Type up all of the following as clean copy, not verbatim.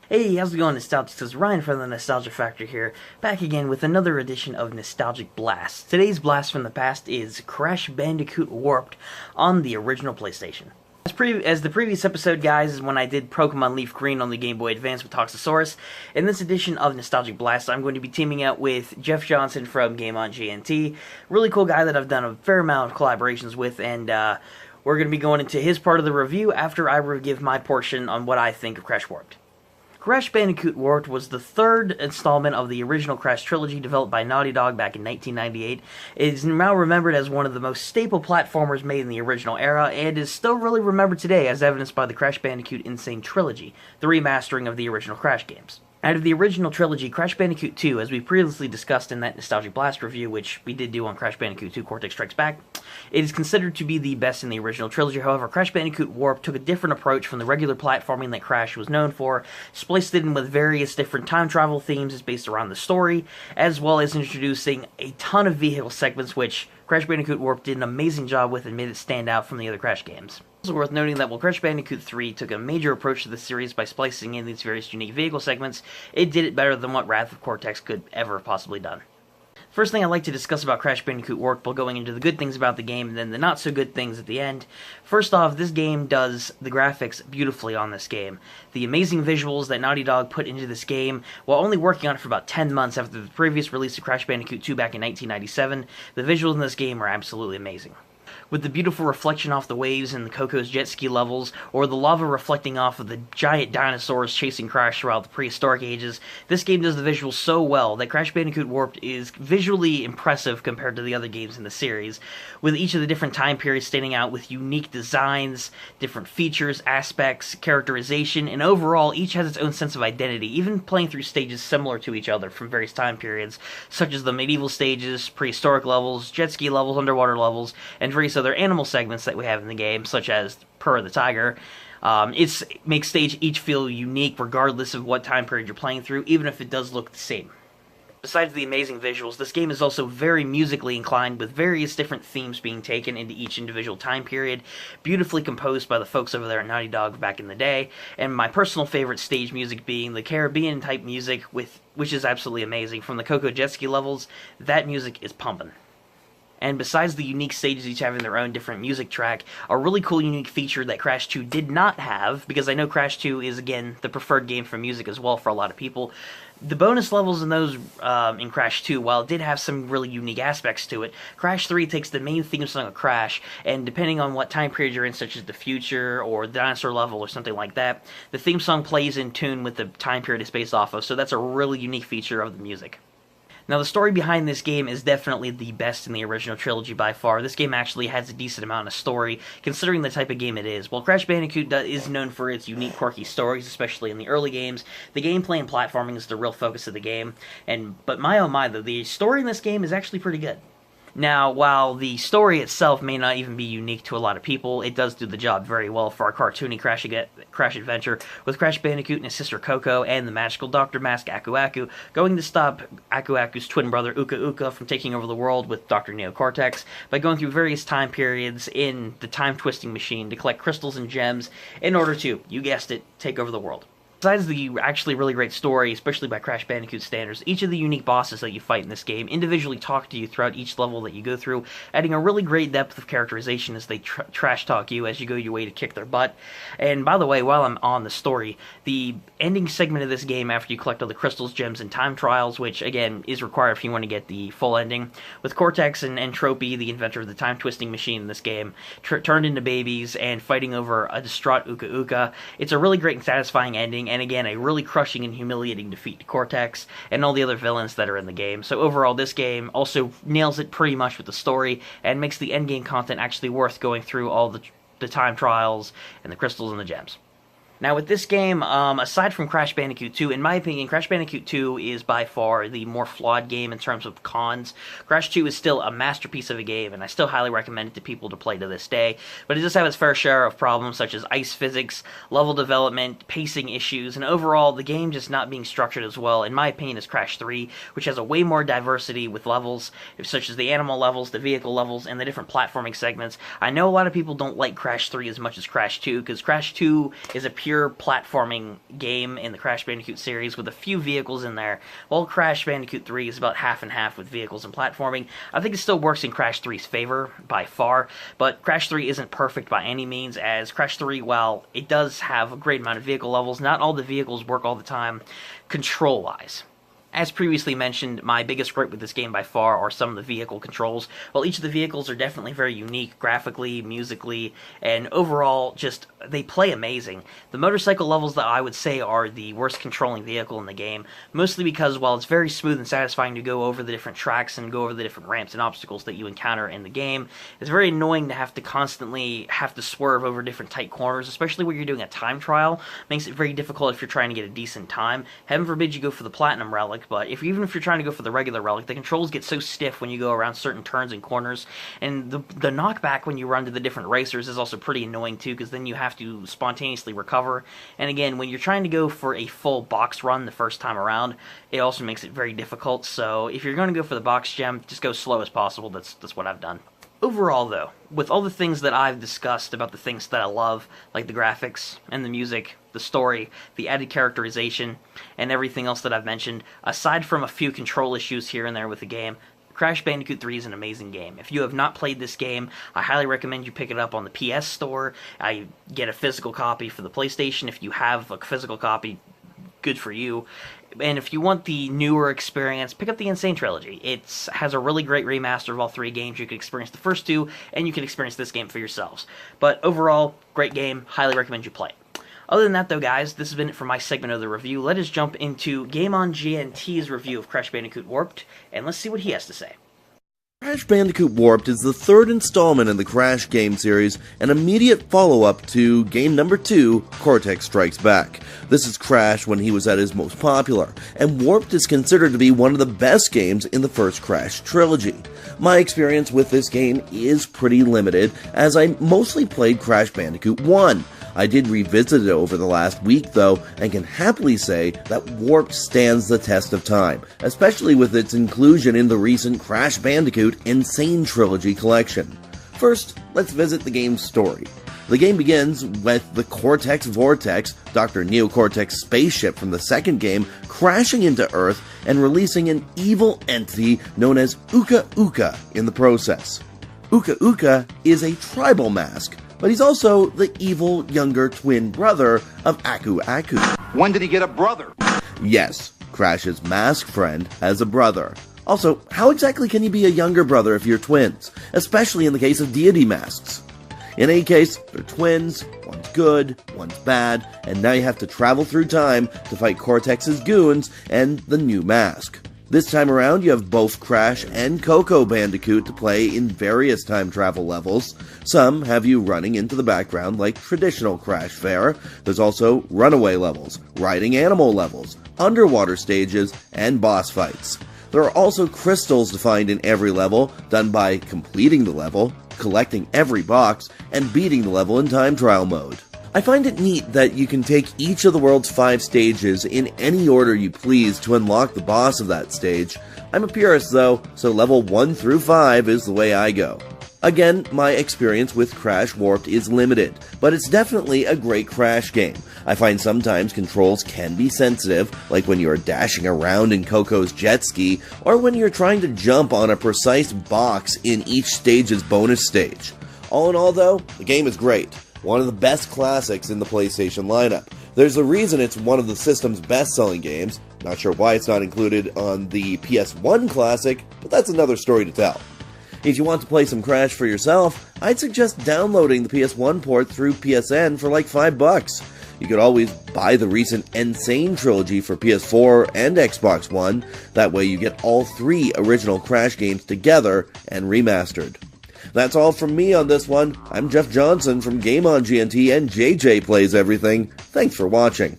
Hey, how's it going, Nostalgics? It's Ryan from the Nostalgia Factor here, back again with another edition of Nostalgic Blast. Today's blast from the past is Crash Bandicoot Warped on the original PlayStation. As the previous episode, guys, is when I did Pokemon Leaf Green on the Game Boy Advance with Toxosaurus. In this edition of Nostalgic Blast, I'm going to be teaming up with Jeff Johnson from GameOnGNT. Really cool guy that I've done a fair amount of collaborations with, and we're going to be going into his part of the review after I give my portion on what I think of Crash Warped. Crash Bandicoot Warped was the third installment of the original Crash trilogy developed by Naughty Dog back in 1998. It is now remembered as one of the most staple platformers made in the original era, and is still really remembered today as evidenced by the Crash Bandicoot Insane Trilogy, the remastering of the original Crash games. Out of the original trilogy, Crash Bandicoot 2, as we previously discussed in that Nostalgic Blast review, which we did do on Crash Bandicoot 2 Cortex Strikes Back, it is considered to be the best in the original trilogy. However, Crash Bandicoot Warped took a different approach from the regular platforming that Crash was known for, spliced it in with various different time travel themes based around the story, as well as introducing a ton of vehicle segments, which Crash Bandicoot Warped did an amazing job with and made it stand out from the other Crash games. It's also worth noting that while Crash Bandicoot 3 took a major approach to the series by splicing in these various unique vehicle segments, it did it better than what Wrath of Cortex could ever have possibly done. First thing I'd like to discuss about Crash Bandicoot Warped while going into the good things about the game and then the not so good things at the end. First off, this game does the graphics beautifully on this game. The amazing visuals that Naughty Dog put into this game, while only working on it for about 10 months after the previous release of Crash Bandicoot 2 back in 1997, the visuals in this game are absolutely amazing. With the beautiful reflection off the waves in the Coco's jet ski levels, or the lava reflecting off of the giant dinosaurs chasing Crash throughout the prehistoric ages, this game does the visuals so well that Crash Bandicoot Warped is visually impressive compared to the other games in the series, with each of the different time periods standing out with unique designs, different features, aspects, characterization, and overall each has its own sense of identity, even playing through stages similar to each other from various time periods, such as the medieval stages, prehistoric levels, jet ski levels, underwater levels, and various other animal segments that we have in the game, such as Purr the Tiger. It makes stage each feel unique regardless of what time period you're playing through, even if it does look the same. Besides the amazing visuals, this game is also very musically inclined, with various different themes being taken into each individual time period, beautifully composed by the folks over there at Naughty Dog back in the day, and my personal favorite stage music being the Caribbean-type music, which is absolutely amazing. From the Coco jet ski levels, that music is pumping. And besides the unique stages each having their own different music track, a really cool unique feature that Crash 2 did not have, because I know Crash 2 is, again, the preferred game for music as well for a lot of people, the bonus levels in those in Crash 2, while it did have some really unique aspects to it, Crash 3 takes the main theme song of Crash, and depending on what time period you're in, such as the future or the dinosaur level or something like that, the theme song plays in tune with the time period it's based off of, so that's a really unique feature of the music. Now, the story behind this game is definitely the best in the original trilogy by far. This game actually has a decent amount of story, considering the type of game it is. While Crash Bandicoot is known for its unique, quirky stories, especially in the early games, the gameplay and platforming is the real focus of the game. But my oh my, though, the story in this game is actually pretty good. Now, while the story itself may not even be unique to a lot of people, it does do the job very well for our cartoony Crash adventure, with Crash Bandicoot and his sister Coco and the magical Dr. Mask Aku Aku going to stop Aku Aku's twin brother Uka Uka from taking over the world with Dr. Neo Cortex by going through various time periods in the time-twisting machine to collect crystals and gems in order to, you guessed it, take over the world. Besides the actually really great story, especially by Crash Bandicoot standards, each of the unique bosses that you fight in this game individually talk to you throughout each level that you go through, adding a really great depth of characterization as they trash talk you as you go your way to kick their butt. And by the way, while I'm on the story, the ending segment of this game after you collect all the crystals, gems, and time trials, which again is required if you want to get the full ending, with Cortex and Entropy, the inventor of the time-twisting machine in this game, turned into babies and fighting over a distraught Uka Uka, it's a really great and satisfying ending, and again, a really crushing and humiliating defeat to Cortex and all the other villains that are in the game. So overall, this game also nails it pretty much with the story and makes the endgame content actually worth going through all the time trials and the crystals and the gems. Now, with this game, aside from Crash Bandicoot 2, in my opinion, Crash Bandicoot 2 is by far the more flawed game in terms of cons. Crash 2 is still a masterpiece of a game, and I still highly recommend it to people to play to this day, but it does have its fair share of problems such as ice physics, level development, pacing issues, and overall, the game just not being structured as well, in my opinion, as Crash 3, which has a way more diversity with levels, such as the animal levels, the vehicle levels, and the different platforming segments. I know a lot of people don't like Crash 3 as much as Crash 2, because Crash 2 is a pure platforming game in the Crash Bandicoot series with a few vehicles in there, while Crash Bandicoot 3 is about half and half with vehicles and platforming, I think it still works in Crash 3's favor by far, but Crash 3 isn't perfect by any means, as Crash 3, while it does have a great amount of vehicle levels, not all the vehicles work all the time control-wise. As previously mentioned, my biggest gripe with this game by far are some of the vehicle controls. While each of the vehicles are definitely very unique graphically, musically, and overall, just, they play amazing. The motorcycle levels that I would say are the worst controlling vehicle in the game, mostly because while it's very smooth and satisfying to go over the different tracks and go over the different ramps and obstacles that you encounter in the game, it's very annoying to have to constantly swerve over different tight corners, especially when you're doing a time trial. Makes it very difficult if you're trying to get a decent time. Heaven forbid you go for the Platinum Relic, but even if you're trying to go for the regular relic, the controls get so stiff when you go around certain turns and corners, and the knockback when you run to the different racers is also pretty annoying too, because then you have to spontaneously recover, and again, when you're trying to go for a full box run the first time around, it also makes it very difficult. So if you're going to go for the box gem, just go slow as possible. That's what I've done. Overall, though, with all the things that I've discussed about the things that I love, like the graphics and the music, the story, the added characterization, and everything else that I've mentioned, aside from a few control issues here and there with the game, Crash Bandicoot 3 is an amazing game. If you have not played this game, I highly recommend you pick it up on the PS Store. I get a physical copy for the PlayStation. If you have a physical copy, good for you. And if you want the newer experience, pick up the Insane Trilogy. It has a really great remaster of all three games. You can experience the first two, and you can experience this game for yourselves. But overall, great game. Highly recommend you play it. Other than that, though, guys, this has been it for my segment of the review. Let us jump into GameOnGNT's review of Crash Bandicoot Warped, and let's see what he has to say. Crash Bandicoot Warped is the third installment in the Crash game series, an immediate follow-up to game number 2, Cortex Strikes Back. This is Crash when he was at his most popular, and Warped is considered to be one of the best games in the first Crash trilogy. My experience with this game is pretty limited, as I mostly played Crash Bandicoot 1. I did revisit it over the last week, though, and can happily say that Warped stands the test of time, especially with its inclusion in the recent Crash Bandicoot Insane Trilogy collection. First, let's visit the game's story. The game begins with the Cortex Vortex, Dr. Neocortex spaceship from the second game, crashing into Earth and releasing an evil entity known as Uka Uka in the process. Uka Uka is a tribal mask, but he's also the evil younger twin brother of Aku Aku. When did he get a brother? Yes, Crash's mask friend has a brother. Also, how exactly can you be a younger brother if you're twins? Especially in the case of deity masks. In any case, they're twins, one's good, one's bad, and now you have to travel through time to fight Cortex's goons and the new mask. This time around, you have both Crash and Coco Bandicoot to play in various time travel levels. Some have you running into the background like traditional Crash fare. There's also runaway levels, riding animal levels, underwater stages, and boss fights. There are also crystals to find in every level, done by completing the level, collecting every box, and beating the level in time trial mode. I find it neat that you can take each of the world's 5 stages in any order you please to unlock the boss of that stage. I'm a purist though, so level 1 through 5 is the way I go. Again, my experience with Crash Warped is limited, but it's definitely a great Crash game. I find sometimes controls can be sensitive, like when you're dashing around in Coco's jet ski, or when you're trying to jump on a precise box in each stage's bonus stage. All in all though, the game is great. One of the best classics in the PlayStation lineup. There's a reason it's one of the system's best-selling games. Not sure why it's not included on the PS1 classic, but that's another story to tell. If you want to play some Crash for yourself, I'd suggest downloading the PS1 port through PSN for like $5. You could always buy the recent Insane Trilogy for PS4 and Xbox One. That way you get all 3 original Crash games together and remastered. That's all from me on this one. I'm Jeff Johnson from GameOnGNT, and JJ Plays Everything. Thanks for watching.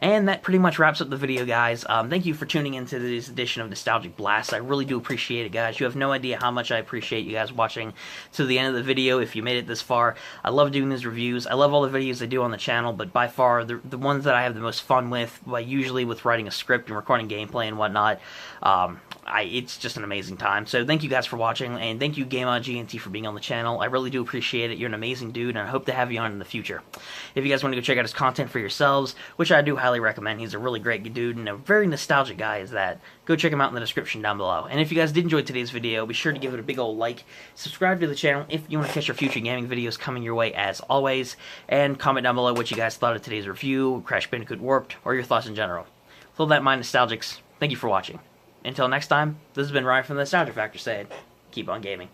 And that pretty much wraps up the video, guys. Thank you for tuning into this edition of Nostalgic Blast. I really do appreciate it, guys. You have no idea how much I appreciate you guys watching to the end of the video if you made it this far. I love doing these reviews. I love all the videos I do on the channel, but by far, the ones that I have the most fun with, usually with writing a script and recording gameplay and whatnot, it's just an amazing time. So thank you guys for watching, and thank you GameOnGNT for being on the channel. I really do appreciate it. You're an amazing dude, and I hope to have you on in the future. If you guys want to go check out his content for yourselves, which I do highly recommend, he's a really great dude and a very nostalgic guy is that, go check him out in the description down below. And if you guys did enjoy today's video, be sure to give it a big old like, subscribe to the channel if you want to catch our future gaming videos coming your way as always, and comment down below what you guys thought of today's review, Crash Bandicoot Warped, or your thoughts in general. With all that in mind, nostalgics, thank you for watching. Until next time, this has been Ryan from the Nostalgia Factor saying, keep on gaming.